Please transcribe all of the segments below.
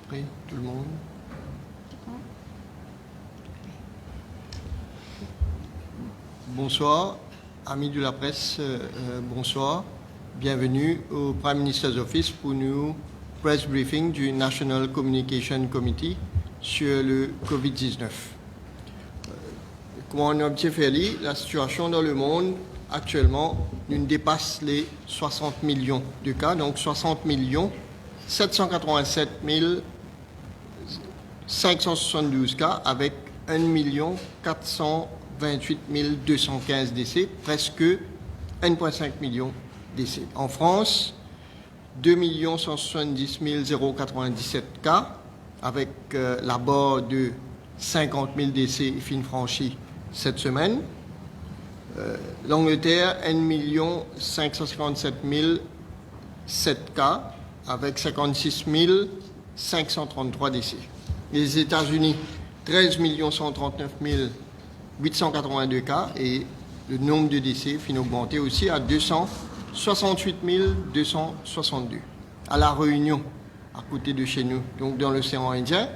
Prêt, tout le monde? Bonsoir, amis de la presse, bonsoir. Bienvenue au Prime Minister's Office pour nous press briefing du National Communication Committee sur le COVID-19. Comme on a observé, la situation dans le monde actuellement nous dépasse les 60 millions de cas, donc 60 millions 787 572 cas avec 1 428 215 décès, presque 1,5 million décès. En France, 2 170 097 cas avec la barre de 50 000 décès fin franchie cette semaine. L'Angleterre, 1 557 007 cas avec 56 533 décès. Les États-Unis, 13 139 882 cas et le nombre de décès finit augmenté aussi à 268 262. À La Réunion, à côté de chez nous, donc dans l'océan Indien,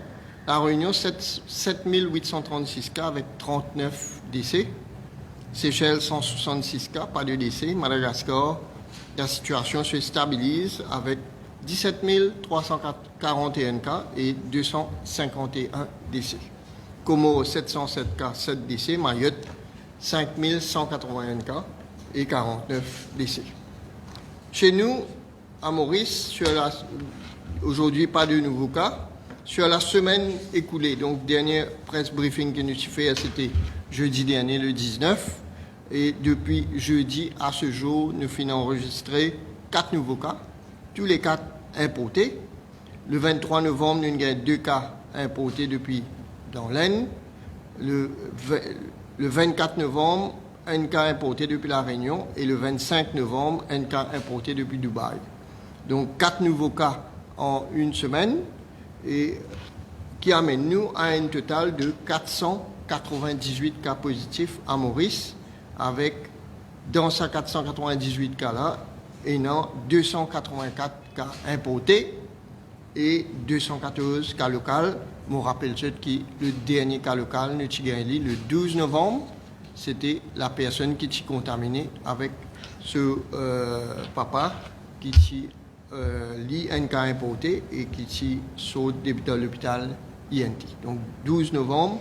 La Réunion, 7 836 cas avec 39 décès. Seychelles, 166 cas, pas de décès. Madagascar, la situation se stabilise avec 17 341 cas et 251 décès. Comores, 707 cas, 7 décès. Mayotte, 5 181 cas et 49 décès. Chez nous, à Maurice, aujourd'hui, pas de nouveaux cas. Sur la semaine écoulée, donc dernier press briefing que nous avons fait, c'était jeudi dernier, le 19. Et depuis jeudi à ce jour, nous finissons enregistré 4 nouveaux cas, tous les 4 importés. Le 23 novembre, nous avons 2 cas importés depuis dans l'Aisne. Le 24 novembre, un cas importé depuis La Réunion. Et le 25 novembre, un cas importé depuis Dubaï. Donc 4 nouveaux cas en une semaine, et qui amène nous à un total de 498 cas positifs à Maurice, avec, dans ces 498 cas-là, 284 cas importés et 214 cas locaux. Je me rappelle que le dernier cas local, nous avons le 12 novembre, c'était la personne qui s'est contaminée avec ce papa qui lit un cas importé et qui saute dans l'hôpital INT. Donc 12 novembre,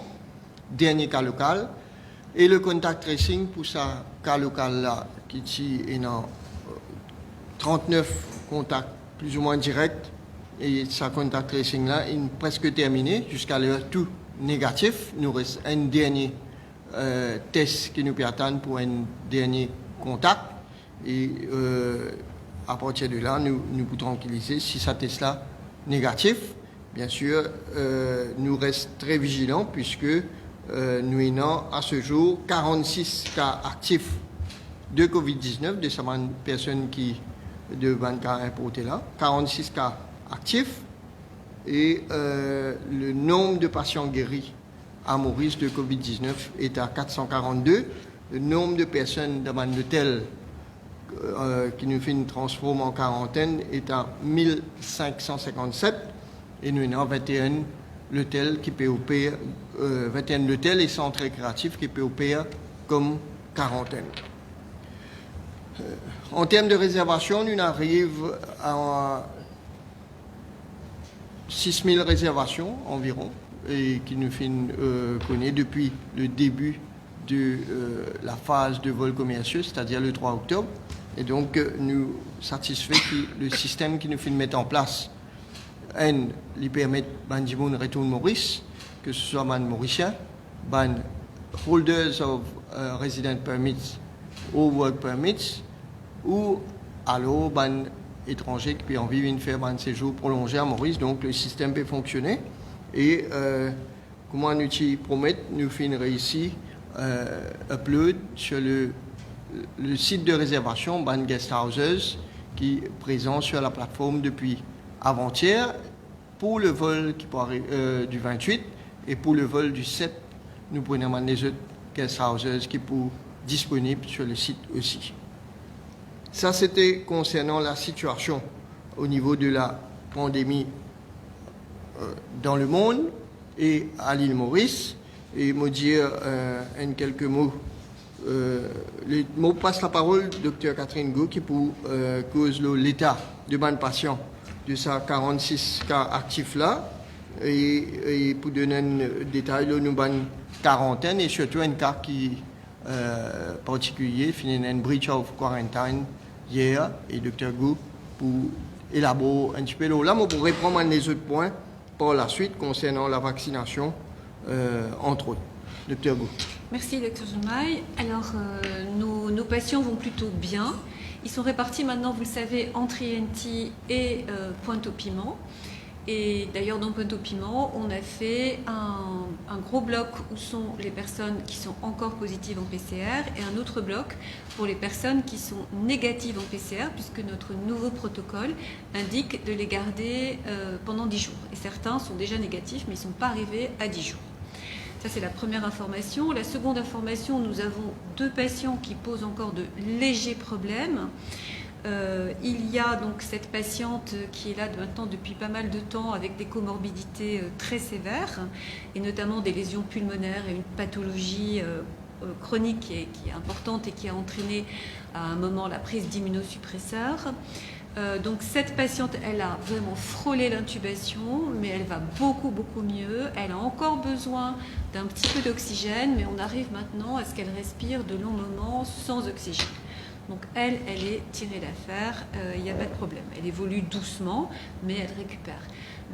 dernier cas local. Et le contact tracing pour ce cas local-là, qui est dans 39 contacts plus ou moins directs. Et ce contact tracing-là est presque terminé jusqu'à l'heure tout négatif. Il nous reste un dernier test qui nous peut attendre pour un dernier contact. Et à partir de là, nous pouvons tranquilliser si ce test-là négatif. Bien sûr, nous restons très vigilants puisque nous avons à ce jour 46 cas actifs de COVID-19, de ces personnes qui de 20 cas importés là, 46 cas actifs et le nombre de patients guéris à Maurice de COVID-19 est à 442. Le nombre de personnes dans l'hôtel qui nous fait une transforme en quarantaine est à 1557 et nous avons 21 l'hôtel qui peut opérer, 21 hôtels et centres récréatifs qui peut opérer comme quarantaine. En termes de réservation, nous arrivons à 6000 réservations environ et qui nous fait connaître depuis le début de la phase de vol commerciaux, c'est-à-dire le 3 octobre. Et donc, nous satisfaits que le système qui nous fait mettre en place, lui permet de retourner Maurice, que ce soit les Mauriciens, les holders of resident permits ou work permits, ou alors les étrangers qui peuvent vivre une faire un séjour prolongé à Maurice. Donc, le système peut fonctionner. Et comment nous promettons, nous finirons ici upload sur le site de réservation Ban Guest Houses qui est présent sur la plateforme depuis avant-hier pour le vol qui peut du 28 et pour le vol du 7 nous prenons les autres guest houses qui sont disponibles sur le site aussi. Ça c'était concernant la situation au niveau de la pandémie dans le monde et à l'île Maurice. Et me dire en quelques mots. Je passe la parole au Dr Catherine Go qui pour cause l'état de ban patient de sa 46 cas actifs là et pour donner un détail, nous avons 40 et surtout un cas qui particulier, fini une breach of quarantine hier et Dr Go pour élaborer un petit peu là, on pourrait prendre les autres points par la suite concernant la vaccination entre autres. Dr Go. Merci, Dr Jomai. Alors, nos patients vont plutôt bien. Ils sont répartis maintenant, vous le savez, entre INT et Pointe-au-Piment. Et d'ailleurs, dans Pointe-au-Piment, on a fait un gros bloc où sont les personnes qui sont encore positives en PCR et un autre bloc pour les personnes qui sont négatives en PCR, puisque notre nouveau protocole indique de les garder pendant 10 jours. Et certains sont déjà négatifs, mais ils ne sont pas arrivés à 10 jours. Ça, c'est la première information. La seconde information, nous avons 2 patients qui posent encore de légers problèmes. Il y a donc cette patiente qui est là maintenant depuis pas mal de temps avec des comorbidités très sévères, et notamment des lésions pulmonaires et une pathologie chronique qui est importante et qui a entraîné à un moment la prise d'immunosuppresseurs. Donc cette patiente, elle a vraiment frôlé l'intubation, mais elle va beaucoup mieux. Elle a encore besoin d'un petit peu d'oxygène, mais on arrive maintenant à ce qu'elle respire de longs moments sans oxygène. Donc elle est tirée d'affaire, il n'y a pas de problème. Elle évolue doucement, mais elle récupère.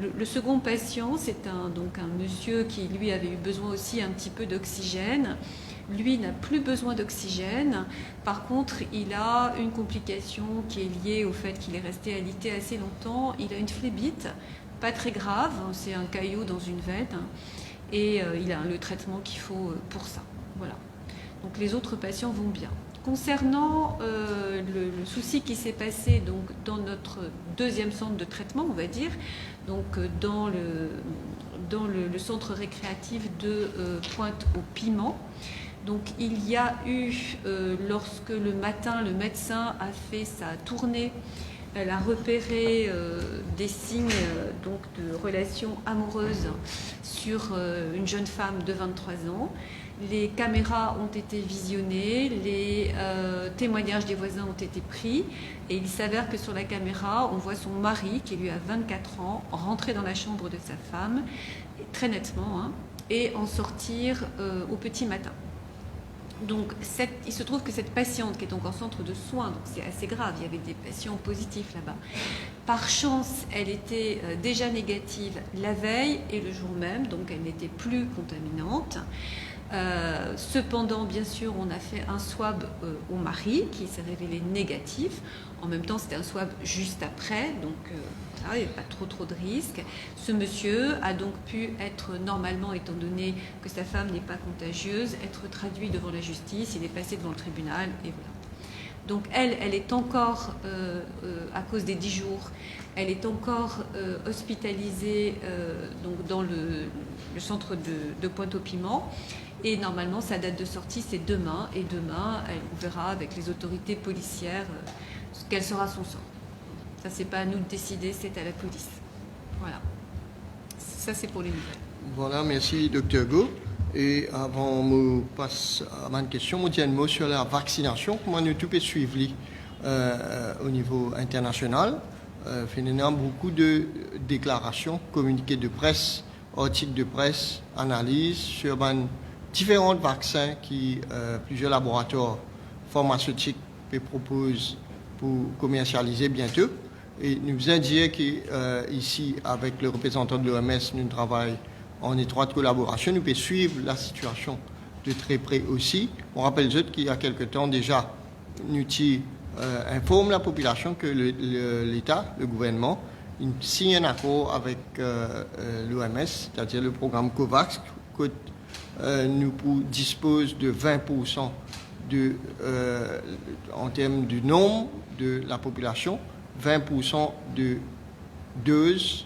Le second patient, c'est donc un monsieur qui, lui, avait eu besoin aussi un petit peu d'oxygène. Lui n'a plus besoin d'oxygène. Par contre, il a une complication qui est liée au fait qu'il est resté alité assez longtemps. Il a une phlébite, pas très grave, c'est un caillot dans une veine, et il a le traitement qu'il faut pour ça. Voilà. Donc les autres patients vont bien. Concernant le souci qui s'est passé donc, dans notre deuxième centre de traitement, on va dire, donc dans le centre récréatif de Pointe-au-Piment. Donc il y a eu, lorsque le matin le médecin a fait sa tournée, elle a repéré des signes donc, de relations amoureuses sur une jeune femme de 23 ans. Les caméras ont été visionnées, les témoignages des voisins ont été pris, et il s'avère que sur la caméra, on voit son mari, qui lui a 24 ans, rentrer dans la chambre de sa femme, très nettement, hein, et en sortir au petit matin. Donc, il se trouve que cette patiente qui est donc en centre de soins, donc c'est assez grave, il y avait des patients positifs là-bas. Par chance, elle était déjà négative la veille et le jour même, donc elle n'était plus contaminante. Cependant, bien sûr, on a fait un swab au mari qui s'est révélé négatif. En même temps, c'était un swab juste après, donc voilà, il n'y a pas trop de risques. Ce monsieur a donc pu être normalement, étant donné que sa femme n'est pas contagieuse, être traduit devant la justice. Il est passé devant le tribunal et voilà. Donc elle est encore, à cause des 10 jours, elle est encore hospitalisée donc dans le centre de Pointe-au-Piment. Et normalement, sa date de sortie, c'est demain. Et demain, on verra avec les autorités policières quel sera son sort. Ça, c'est pas à nous de décider, c'est à la police. Voilà. Ça, c'est pour les nouvelles. Voilà, merci, Dr Go. Et avant de passer à ma question, je dis un mot sur la vaccination. Comment nous tout suivre au niveau international. Finalement, beaucoup de déclarations, communiqués de presse, articles de presse, analyses sur différents vaccins qui plusieurs laboratoires pharmaceutiques proposent pour commercialiser bientôt. Et nous indiquons qu'ici, avec le représentant de l'OMS, nous travaillons en étroite collaboration. Nous pouvons suivre la situation de très près aussi. On rappelle juste qu'il y a quelque temps déjà, nous informe la population que l'État, le gouvernement, signe un accord avec l'OMS, c'est-à-dire le programme COVAX, que nous dispose de 20% en termes du nombre de la population, 20% de doses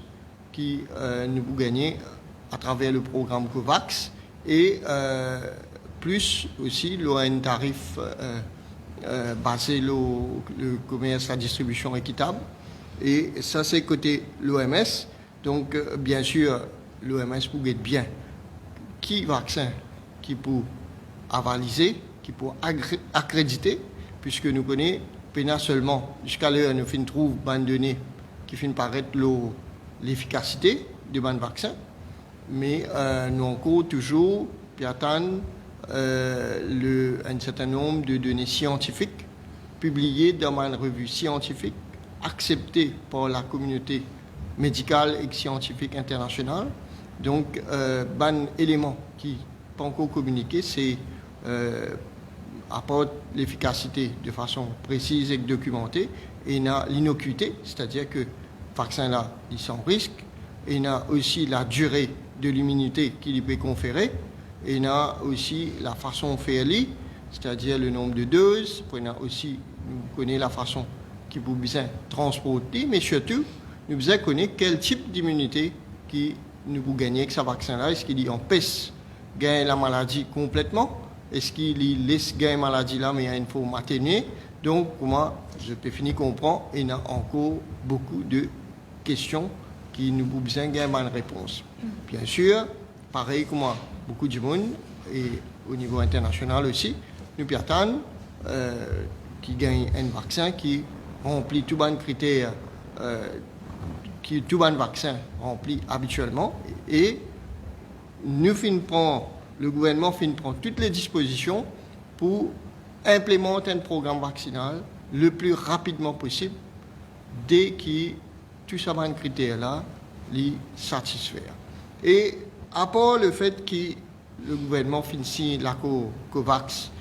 qui nous gagnons à travers le programme COVAX et plus aussi un tarif basé le commerce, la distribution équitable. Et ça, c'est côté l'OMS. Donc, bien sûr, l'OMS pour être bien qui vaccin qui pour avaliser, qui pour accréditer, puisque nous connaissons seulement, jusqu'à l'heure, nous trouvons des données qui finissent par être l'efficacité de ban vaccin, mais nous encore toujours puis attendre un certain nombre de données scientifiques publiées dans une revue scientifique acceptée par la communauté médicale et scientifique internationale. Donc, un élément qui n'est pas encore communiqué, c'est apporte l'efficacité de façon précise et documentée, et il y a l'innocuité, c'est-à-dire que le vaccin là, il est sans risque, et il y a aussi la durée de l'immunité qu'il peut conférer, et il y a aussi la façon de faire, c'est-à-dire le nombre de doses, puis il y a aussi, nous connaissons la façon qui peut bien transporter, mais surtout, nous devons connaître quel type d'immunité qui nous peut gagner avec ce vaccin-là. Est-ce qu'il empêche de gagner la maladie complètement? Est-ce qu'il laisse gagner la maladie là, mais il faut m'atténuer? Donc, comment je peux finir comprendre, il y a encore beaucoup de questions qui nous ont besoin de gagner une réponse. Bien sûr, pareil comme beaucoup de monde, et au niveau international aussi, nous pouvons attendre qui gagne un vaccin qui remplit tous les critères qui tout un vaccin remplit habituellement, et nous le gouvernement prend toutes les dispositions pour implémenter un programme vaccinal le plus rapidement possible dès que tous ces critères-là les satisfaire. Et à part le fait que le gouvernement finit l'accord COVAX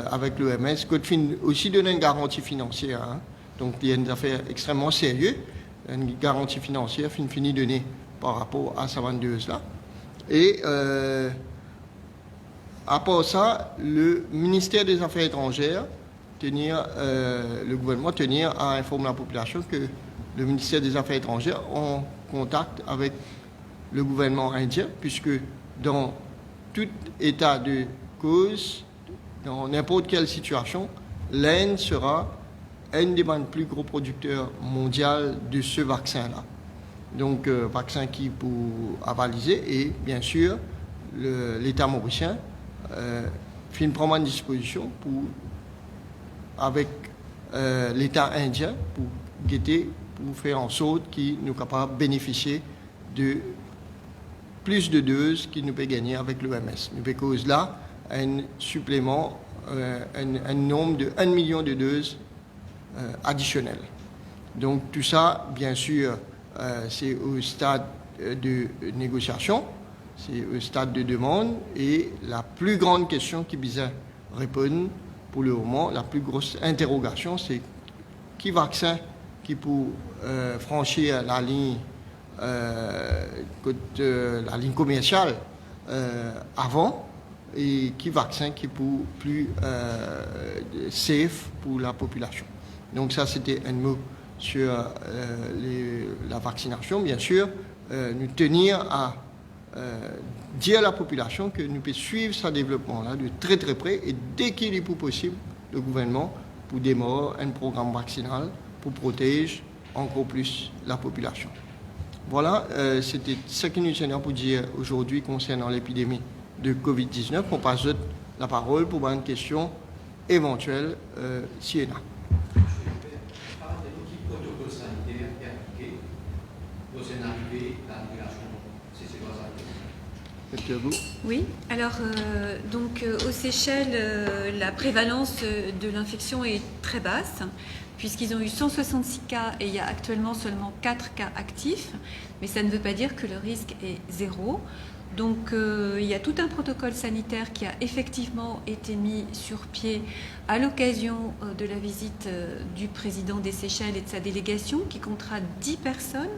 avec l'OMS, qui aussi donne une garantie financière, hein. Donc il y a une affaire extrêmement sérieuse, une garantie financière finie donnée par rapport à sa vendeuse-là. Et à part ça, le ministère des Affaires étrangères, le gouvernement à informer la population que le ministère des Affaires étrangères est en contact avec le gouvernement indien, puisque dans tout état de cause, dans n'importe quelle situation, l'Inde sera un des plus gros producteurs mondiaux de ce vaccin-là. Donc, vaccin qui pour avaliser, et bien sûr, l'État mauricien prendre une disposition avec l'État indien pour guetter, pour faire en sorte qu'il nous capable de bénéficier de plus de doses qu'il nous peut gagner avec l'OMS. Nous peut cause là un supplément, un nombre de 1 million de doses additionnelles. Donc tout ça, bien sûr, c'est au stade de négociation, c'est au stade de demande, et la plus grande question qui vient répondre pour le moment, la plus grosse interrogation, c'est qui vaccin qui peut franchir la ligne commerciale avant, et qui vaccin qui peut plus safe pour la population. Donc ça, c'était un mot sur la vaccination. Bien sûr, nous tenir à dire à la population que nous pouvons suivre ce développement-là de très très près, et dès qu'il est possible, le gouvernement pour démarrer un programme vaccinal pour protéger encore plus la population. Voilà, c'était ce que nous tenions pour dire aujourd'hui concernant l'épidémie de Covid-19. On passe la parole pour une question éventuelle, si il y en a. Oui, alors aux Seychelles, la prévalence de l'infection est très basse, puisqu'ils ont eu 166 cas et il y a actuellement seulement 4 cas actifs, mais ça ne veut pas dire que le risque est zéro. Donc il y a tout un protocole sanitaire qui a effectivement été mis sur pied à l'occasion de la visite du président des Seychelles et de sa délégation, qui comptera 10 personnes.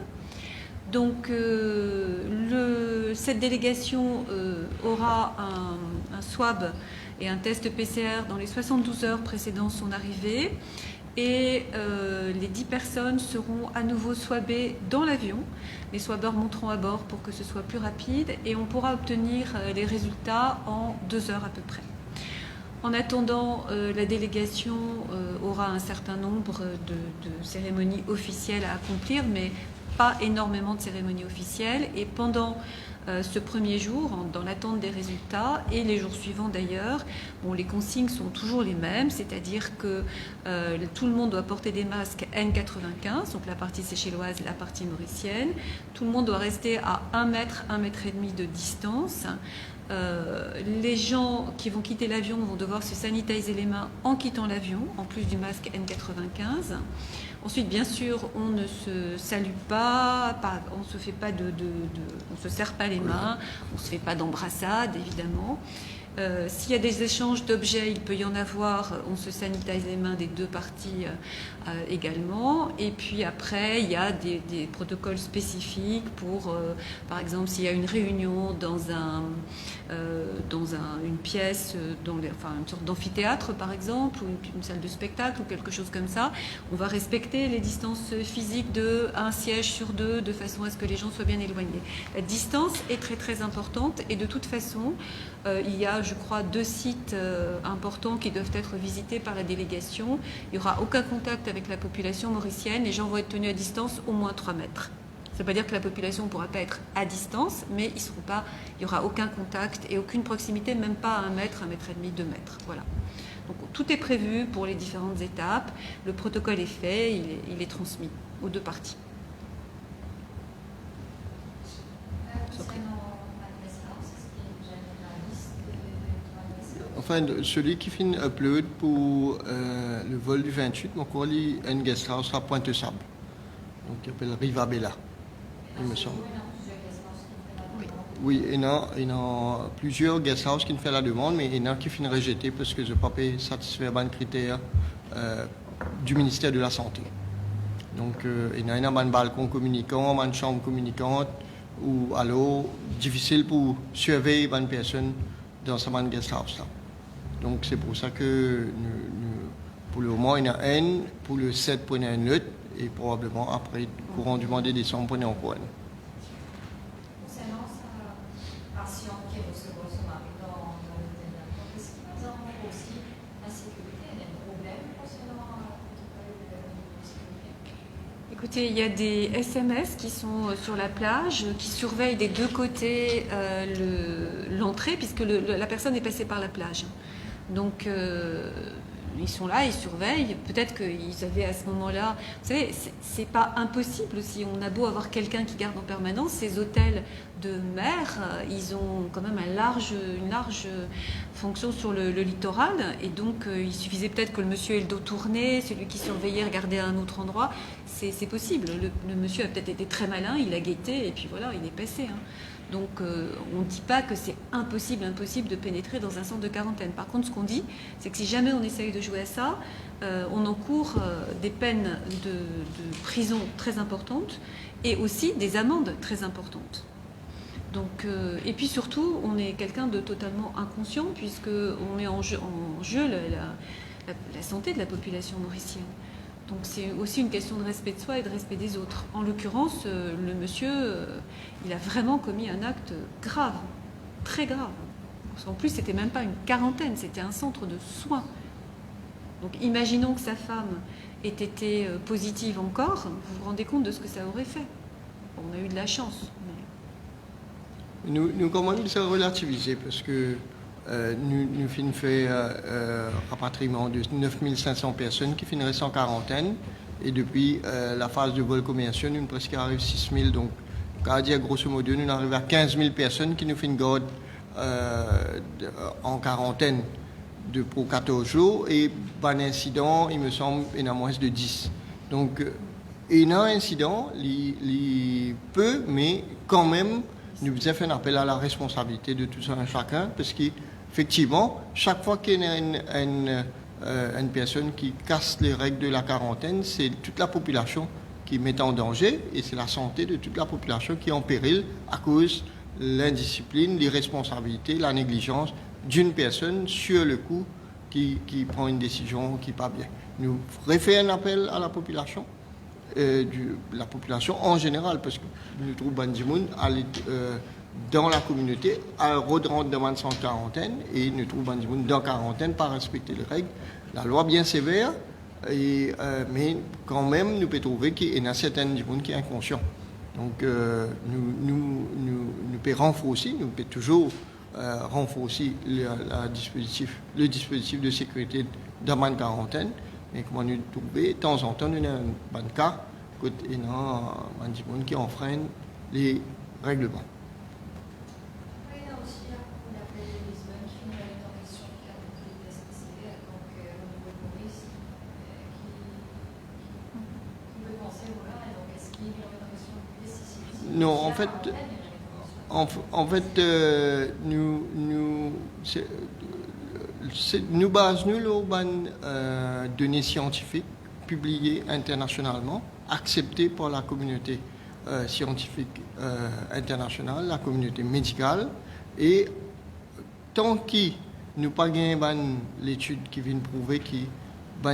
Donc cette délégation aura un swab et un test PCR dans les 72 heures précédant son arrivée, et les 10 personnes seront à nouveau swabées dans l'avion. Les swabbeurs monteront à bord pour que ce soit plus rapide, et on pourra obtenir les résultats en 2 heures à peu près. En attendant, la délégation aura un certain nombre de cérémonies officielles à accomplir, mais pas énormément de cérémonies officielles. Et pendant ce premier jour, dans l'attente des résultats, et les jours suivants d'ailleurs, bon, les consignes sont toujours les mêmes, c'est-à-dire que tout le monde doit porter des masques N95, donc la partie séchelloise, la partie mauricienne. Tout le monde doit rester à 1 mètre, 1 mètre et demi de distance. Les gens qui vont quitter l'avion vont devoir se sanitiser les mains en quittant l'avion, en plus du masque N95. Ensuite, bien sûr, on ne se salue pas, on se fait pas on se serre pas les mains, on se fait pas d'embrassade, évidemment. S'il y a des échanges d'objets, il peut y en avoir, on se sanitise les mains des deux parties également. Et puis après, il y a des protocoles spécifiques pour, par exemple, s'il y a une réunion dans une pièce, une sorte d'amphithéâtre par exemple, ou une salle de spectacle ou quelque chose comme ça, on va respecter les distances physiques de un siège sur 2 de façon à ce que les gens soient bien éloignés. La distance est très très importante et de toute façon, il y a, je crois, 2 sites importants qui doivent être visités par la délégation. Il n'y aura aucun contact avec la population mauricienne. Les gens vont être tenus à distance au moins 3 mètres. Ça ne veut pas dire que la population ne pourra pas être à distance, mais il n'y aura aucun contact et aucune proximité, même pas à 1 mètre, 1 mètre et demi, 2 mètres. Voilà. Donc tout est prévu pour les différentes étapes. Le protocole est fait, il est transmis aux 2 parties. Enfin, celui qui finit upload pour le vol du 28, mon cours, il y a une guest house à Pointe-Sable. Donc, il s'appelle Rivabella, il me semble. Oui, il y a plusieurs guest house qui font la demande, mais il y en a qui finissent rejeter parce que je n'ai pas satisfait les critères du ministère de la Santé. Donc, il y a un balcon communicant, une chambre communicante, ou alors difficile pour surveiller une personne dans ce guest house là. Donc c'est pour ça que pour le moment il y en a un, pour le 7 pour il y en a un autre, et probablement après courant du mois de décembre pour il y en a encore un. Concernant sa patient qui recevra son mari dans l'hôtel d'accord, est-ce qu'il nous avons aussi la sécurité? Il y a des problèmes concernant la sécurité? Écoutez, il y a des SMS qui sont sur la plage, qui surveillent des 2 côtés l'entrée, puisque la personne est passée par la plage. Donc, ils sont là, ils surveillent. Peut-être qu'ils avaient à ce moment-là... Vous savez, c'est pas impossible aussi. On a beau avoir quelqu'un qui garde en permanence. Ces hôtels de mer, ils ont quand même une large fonction sur le littoral. Et donc, il suffisait peut-être que le monsieur ait le dos tourné, celui qui surveillait regardait à un autre endroit. C'est possible. Le monsieur a peut-être été très malin, il a guetté et puis voilà, il est passé. Hein. Donc on ne dit pas que c'est impossible de pénétrer dans un centre de quarantaine. Par contre, ce qu'on dit, c'est que si jamais on essaye de jouer à ça, on encourt des peines de prison très importantes et aussi des amendes très importantes. Donc, et puis surtout, on est quelqu'un de totalement inconscient puisqu'on met en jeu la santé de la population mauricienne. Donc c'est aussi une question de respect de soi et de respect des autres. En l'occurrence, le monsieur, il a vraiment commis un acte grave, très grave. En plus, c'était même pas une quarantaine, c'était un centre de soins. Donc imaginons que sa femme ait été positive encore, vous vous rendez compte de ce que ça aurait fait. Bon, on a eu de la chance. Mais... Nous commençons à relativiser parce que nous avons fait rapatriement de 9500 personnes qui finiraient en quarantaine. Et depuis la phase de vol commercial, nous presque arrivons à 6000. Donc, à dire grosso modo, nous arrivons à 15 000 personnes qui nous font une garde en quarantaine pour 14 jours. Et par incident, il me semble, il y en a moins de 10. Donc, il y a un incident, il peut, mais quand même, nous avons fait un appel à la responsabilité de tout un chacun parce qu'effectivement, chaque fois qu'il y a une personne qui casse les règles de la quarantaine, c'est toute la population qui met en danger et c'est la santé de toute la population qui est en péril à cause de l'indiscipline, l'irresponsabilité, la négligence d'une personne sur le coup qui prend une décision qui n'est pas bien. Nous refaisons un appel à la population. La population en général, parce que nous trouvons Bandimoun dans la communauté, rentre dans une quarantaine et nous trouvons des gens dans quarantaine pas respecter les règles. La loi bien sévère, mais quand même, nous pouvons trouver qu'il y a certains gens qui sont inconscients. Donc, nous pouvons renforcer, nous pouvons toujours renforcer le dispositif de sécurité dans une quarantaine. Mais comment nous trouver, de temps en temps, nous avons un bon cas, il y a des gens qui enfreignent les règlements. Oui, il y a aussi la appel de Lisbonne qui nous met en question le cadre de tests PCR, donc au niveau de Maurice, qui veut penser, voilà, et donc est-ce qu'il y a une question décisive? Non, en fait, nous basons sur données scientifiques publiées internationalement, acceptées par la communauté scientifique internationale, la communauté médicale, et tant qu'il nous pas gagné l'étude qui vient prouver que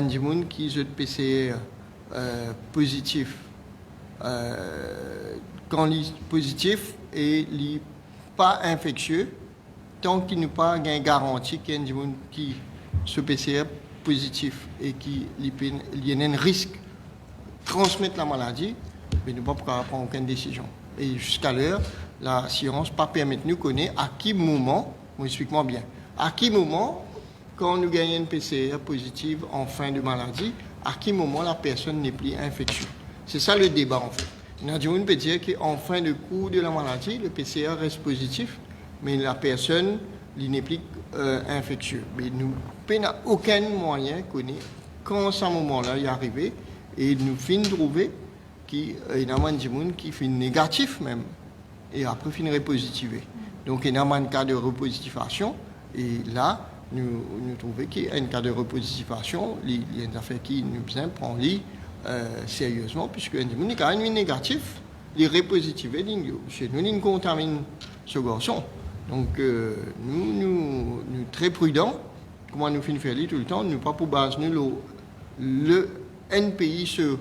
des gens qui ont PCR positif, quand il est positif et il n'est pas infectieux, tant qu'il n'y a pas une garantie qu'il y a des gens qui sont PCR positif et qu'il y a un risque de transmettre la maladie, mais nous ne pouvons pas prendre aucune décision. Et jusqu'à l'heure, la science ne permet de nous connaître à quel moment, explique-moi bien, à quel moment, quand nous gagnons une PCR positive en fin de maladie, à quel moment la personne n'est plus infectieuse. C'est ça le débat en fait. On peut dire qu'en fin de cours de la maladie, le PCR reste positif, mais la personne n'est plus infectieuse. Mais nous n'avons aucun moyen de connaître quand ce moment-là est arrivé et nous finissons trouver qu'il y a des gens qui finissent négatifs même et après finissent positiver. Donc il y a un cas de repositivation et là, nous trouvons qu'il y a un cas de repositivation, il y a une affaire qui nous prend sérieusement, puisque les gens qui ont négatif, les repositivés, chez nous, ils contaminent ce garçon. Donc nous sommes très prudents, comment nous finissons faire tout le temps, nous pas pour base nous le NPI sur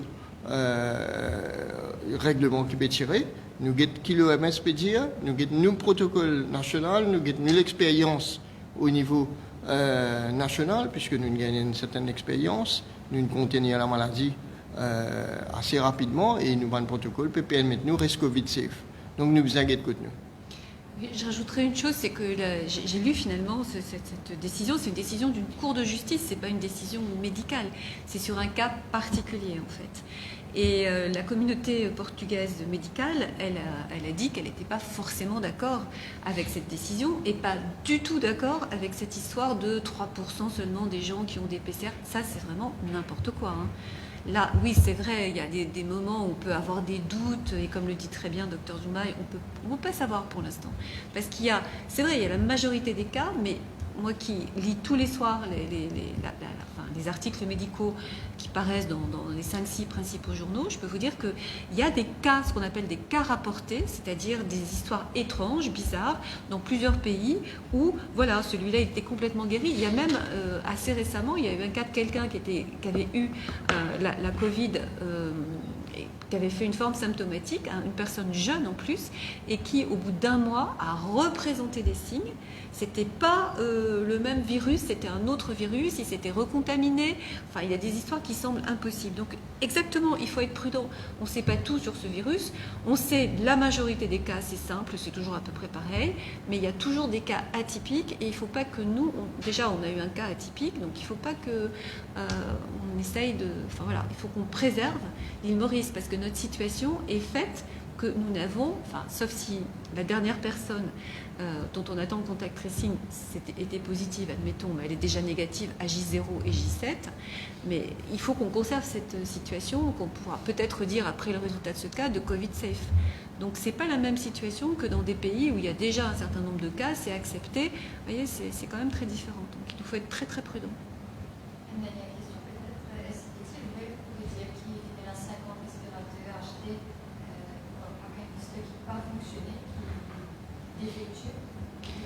règlement qui peut tirer, nous avons qui l'OMS peut dire, nous avons nos protocoles nationaux, nous avons l'expérience au niveau national, puisque nous gagnons une certaine expérience, nous contenons la maladie assez rapidement et nous avons un protocole qui permettre nous rester Covid safe. Donc nous vous inquiétez de nous. Oui, je rajouterais une chose, c'est que j'ai lu finalement cette décision, c'est une décision d'une cour de justice, c'est pas une décision médicale, c'est sur un cas particulier en fait. Et la communauté portugaise médicale, elle a dit qu'elle n'était pas forcément d'accord avec cette décision et pas du tout d'accord avec cette histoire de 3% seulement des gens qui ont des PCR. Ça, c'est vraiment n'importe quoi. Hein. Là, oui, c'est vrai, il y a des moments où on peut avoir des doutes, et comme le dit très bien Dr Zoumaï, on ne peut pas savoir pour l'instant. Parce qu'il y a, c'est vrai, il y a la majorité des cas, mais moi qui lis tous les soirs les articles médicaux qui paraissent dans les 5-6 principaux journaux, je peux vous dire qu'il y a des cas, ce qu'on appelle des cas rapportés, c'est-à-dire des histoires étranges, bizarres, dans plusieurs pays où, voilà, celui-là était complètement guéri. Il y a même, assez récemment, il y a eu un cas de quelqu'un qui avait eu la Covid, qui avait fait une forme symptomatique, une personne jeune en plus, et qui, au bout d'un mois, a représenté des signes. C'était pas le même virus, c'était un autre virus, il s'était recontaminé. Enfin, il y a des histoires qui semblent impossibles. Donc, exactement, il faut être prudent. On ne sait pas tout sur ce virus. On sait la majorité des cas, c'est simple, c'est toujours à peu près pareil. Mais il y a toujours des cas atypiques et il ne faut pas que nous... déjà, on a eu un cas atypique, donc il ne faut pas que on essaye de... Enfin, voilà, il faut qu'on préserve l'île Maurice parce que notre situation est faite que nous n'avons, enfin, sauf si la dernière personne dont on attend le contact tracing était positive, admettons, mais elle est déjà négative à J0 et J7. Mais il faut qu'on conserve cette situation, qu'on pourra peut-être dire après le résultat de ce cas de Covid safe. Donc c'est pas la même situation que dans des pays où il y a déjà un certain nombre de cas, c'est accepté. Vous voyez, c'est quand même très différent. Donc il faut être très très prudent. Une dernière question peut-être. Est-il vrai que vous pouvez dire qu'il y a 50 respirateurs achetés avec un qui n'a pas fonctionné, qui est défectueux,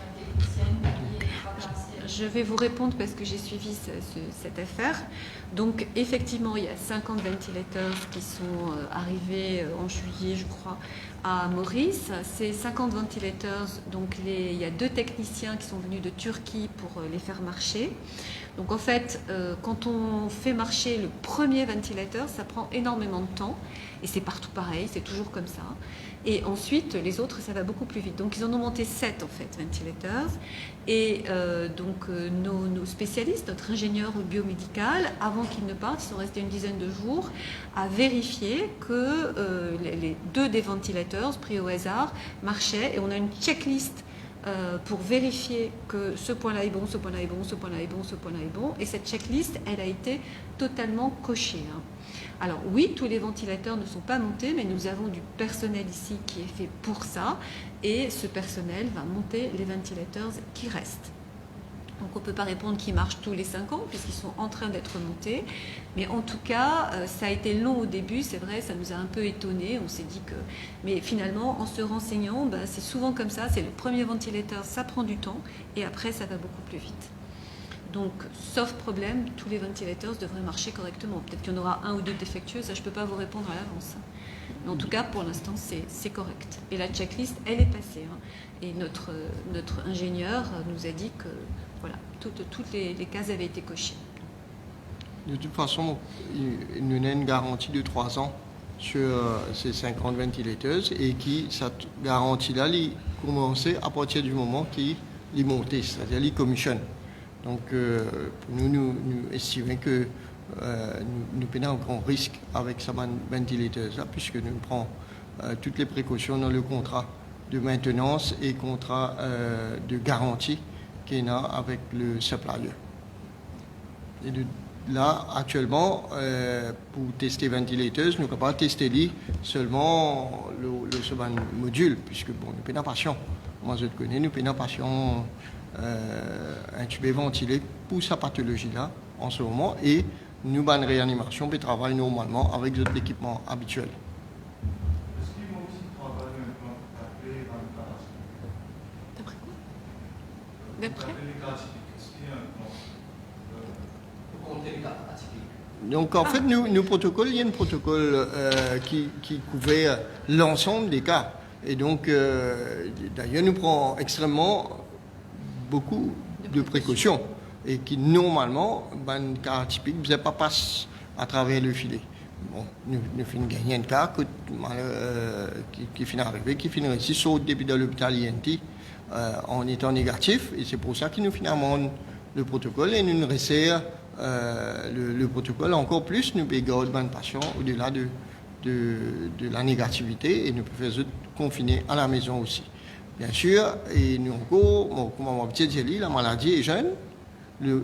un technicien qui est pas passé? je vais vous répondre parce que j'ai suivi cette affaire. Donc, effectivement, il y a 50 ventilateurs qui sont arrivés en juillet, je crois, à Maurice. Ces 50 ventilateurs, donc il y a 2 techniciens qui sont venus de Turquie pour les faire marcher. Donc, en fait, quand on fait marcher le premier ventilateur, ça prend énormément de temps. Et c'est partout pareil, c'est toujours comme ça. Et ensuite, les autres, ça va beaucoup plus vite. Donc, ils en ont monté 7, en fait, ventilateurs. Et nos spécialistes, notre ingénieur biomédical, avant qu'ils ne partent, ils sont restés une dizaine de jours, à vérifier que les 2 des ventilateurs pris au hasard marchaient. Et on a une checklist pour vérifier que ce point-là est bon, ce point-là est bon, ce point-là est bon, ce point-là est bon. Et cette checklist, elle a été totalement cochée. Alors oui, tous les ventilateurs ne sont pas montés, mais nous avons du personnel ici qui est fait pour ça. Et ce personnel va monter les ventilateurs qui restent. Donc on ne peut pas répondre qu'ils marchent tous les 5 ans, puisqu'ils sont en train d'être montés. Mais en tout cas, ça a été long au début, c'est vrai, ça nous a un peu étonnés. On s'est dit que... Mais finalement, en se renseignant, c'est souvent comme ça. C'est le premier ventilateur, ça prend du temps. Et après, ça va beaucoup plus vite. Donc, sauf problème, tous les ventilateurs devraient marcher correctement. Peut-être qu'il y en aura 1 ou 2 défectueux, ça je ne peux pas vous répondre à l'avance. Mais en tout cas, pour l'instant, c'est correct. Et la checklist, elle est passée. Et notre ingénieur nous a dit que voilà, toutes les cases avaient été cochées. De toute façon, il nous a une garantie de 3 ans sur ces 50 ventilateurs et cette garantie-là, elle commençait à partir du moment qu'il est monté, c'est-à-dire qu'il commissionne. Donc, nous estimons que nous prenons un grand risque avec ce ventilateur-là, puisque nous prenons toutes les précautions dans le contrat de maintenance et contrat de garantie qu'il y a avec le supplier. Et là, actuellement, pour tester ventilateur, nous ne pouvons pas tester seulement le module, puisque bon, nous prenons patient. Moi, je connais, nous prenons patient intubé ventilé pour sa pathologie-là en ce moment, et nous avons une réanimation qui travaille normalement avec notre équipement habituel. Est-ce qu'ils vont aussi travailler un plan pour taper dans le cas atypique? D'après quoi? Pour D'après taper les cas atypiques, est-ce qu'il y a un plan Pour compter les cas atypiques. Donc en fait, il y a un protocole qui couvre l'ensemble des cas. Et donc, d'ailleurs, nous prenons extrêmement beaucoup de précautions et qui, normalement, un cas atypique ne pas passe à travers le filet. Bon, nous finissons gagner un cas qui finit arrivé, qui finit ici, sauf depuis de l'hôpital INT en étant négatif. Et c'est pour ça que nous finalement le protocole et nous resserrons le protocole encore plus. Nous payons le patient au-delà de la négativité et nous pouvons confiner à la maison aussi. Bien sûr, et nous encore, comme on va dire, la maladie est jeune.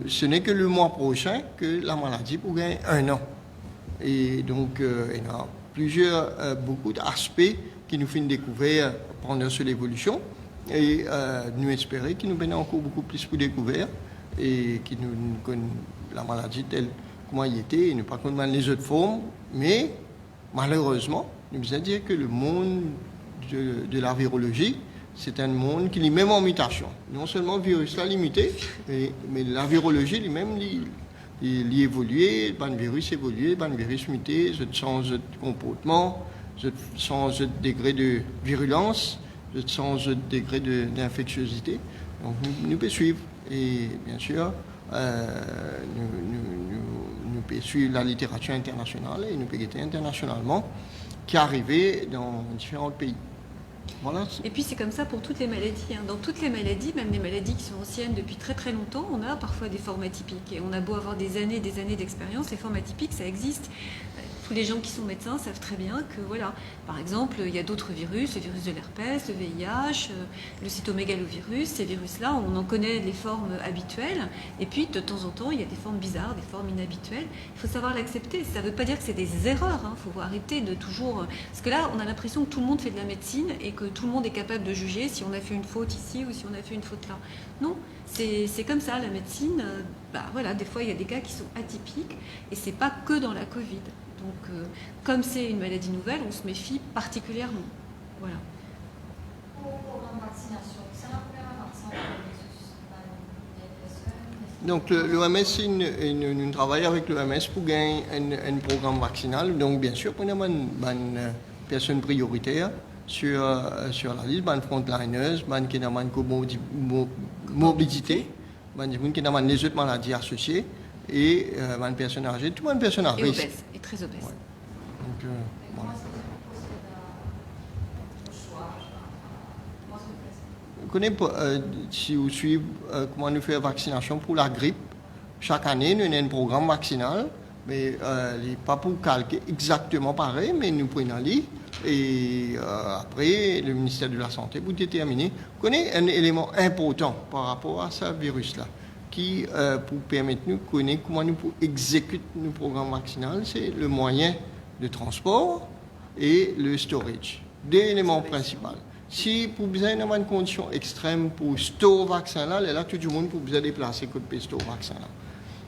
Ce n'est que le mois prochain que la maladie pourrait gagner 1 an. Et donc, il y a beaucoup d'aspects qui nous font découvrir pendant cette évolution. Et nous espérons qu'il nous donne encore beaucoup plus pour découvrir et que nous connaissons la maladie telle comment il était et ne pas connaître les autres formes. Mais malheureusement, nous devons dire que le monde de la virologie, c'est un monde qui est même en mutation. Non seulement le virus est limité, mais la virologie lui-même il évolue, le virus évolue, le virus muté, je change de comportement, je change de degré de virulence, je change de degré d'infectiosité. Donc nous pouvons suivre. Et bien sûr, nous pouvons suivre la littérature internationale et nous pouvons guetter internationalement qui est arrivé dans différents pays. Voilà. Et puis c'est comme ça pour toutes les maladies. Dans toutes les maladies, même les maladies qui sont anciennes depuis très très longtemps, on a parfois des formes atypiques. Et on a beau avoir des années d'expérience, les formes atypiques, ça existe. Tous les gens qui sont médecins savent très bien que, voilà, par exemple, il y a d'autres virus, le virus de l'herpès, le VIH, le cytomégalovirus. Ces virus-là, on en connaît les formes habituelles. Et puis, de temps en temps, il y a des formes bizarres, des formes inhabituelles. Il faut savoir l'accepter. Ça ne veut pas dire que c'est des erreurs. Il faut arrêter de toujours... Parce que là, on a l'impression que tout le monde fait de la médecine et que tout le monde est capable de juger si on a fait une faute ici ou si on a fait une faute là. Non, c'est comme ça, la médecine. Voilà, des fois, il y a des cas qui sont atypiques et c'est pas que dans la Covid. Donc, comme c'est une maladie nouvelle, on se méfie particulièrement. Voilà. Pour le programme de vaccination, c'est la première vaccin pour les Donc l'OMS, nous travaillons avec l'OMS pour gagner un programme vaccinal. Donc bien sûr, on a une personne prioritaire sur la liste, des frontliners, des qui ont une morbidité, des qui ont les autres maladies associées et des personnes âgées, tout le monde personne à Et risque. obèses, et très obèses. Ouais. Donc, Et voilà. comment est-ce que vous procédez au choix? Comment est-ce que vous faites ça? Vous connaissez, si vous suivez comment nous faisons la vaccination pour la grippe, chaque année, nous avons un programme vaccinal, mais il n'est pas pour calquer exactement pareil, mais nous prenons l'île. Et après, le ministère de la Santé, pour déterminer, vous connaissez un élément important par rapport à ce virus-là, qui, pour permettre nous de connaître comment nous pouvons exécuter nos programmes vaccinaux, c'est le moyen de transport et le storage. Deux éléments principaux. Si vous avez une condition extrême pour store vaccin là, tout le monde peut déplacer côté store vaccin là.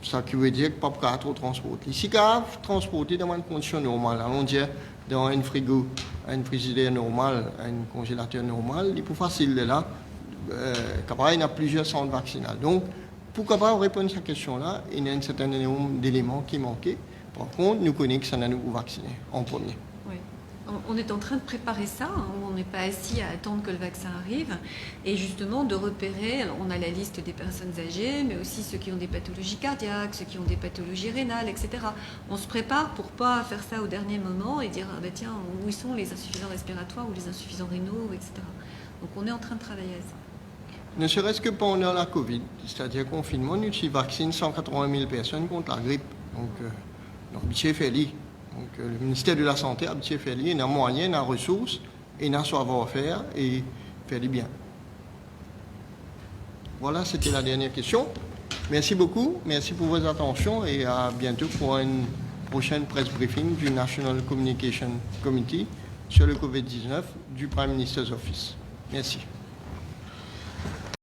Ça qui veut dire que pas pour trop transporter. Si vous transporter dans une condition normale, on dit dans un frigo, un frigidaire normal, un congélateur normal, il est plus facile de là. Il y a plusieurs centres vaccinaux. Donc, pour capable répondre à cette question-là, il y a un certain nombre d'éléments qui manquaient. Par contre, nous connaissons que ça n'a nous vacciner en premier. Oui. On est en train de préparer ça, hein. On n'est pas assis à attendre que le vaccin arrive. Et justement, de repérer, alors on a la liste des personnes âgées, mais aussi ceux qui ont des pathologies cardiaques, ceux qui ont des pathologies rénales, etc. On se prépare pour pas faire ça au dernier moment et dire, ah ben tiens, où sont les insuffisants respiratoires ou les insuffisants rénaux, etc. Donc on est en train de travailler à ça. Ne serait-ce que pendant la Covid, c'est-à-dire le confinement, nous vaccinons 180 000 personnes contre la grippe. Donc, l'habitué fait lit. Donc, le ministère de la Santé a habitué fait lit. Il y a moyens, il y a ressources, et il y a savoir-faire, et fait du bien. Voilà, c'était la dernière question. Merci beaucoup, merci pour vos attentions, et à bientôt pour une prochaine press briefing du National Communication Committee sur le COVID-19 du Prime Minister's Office. Merci.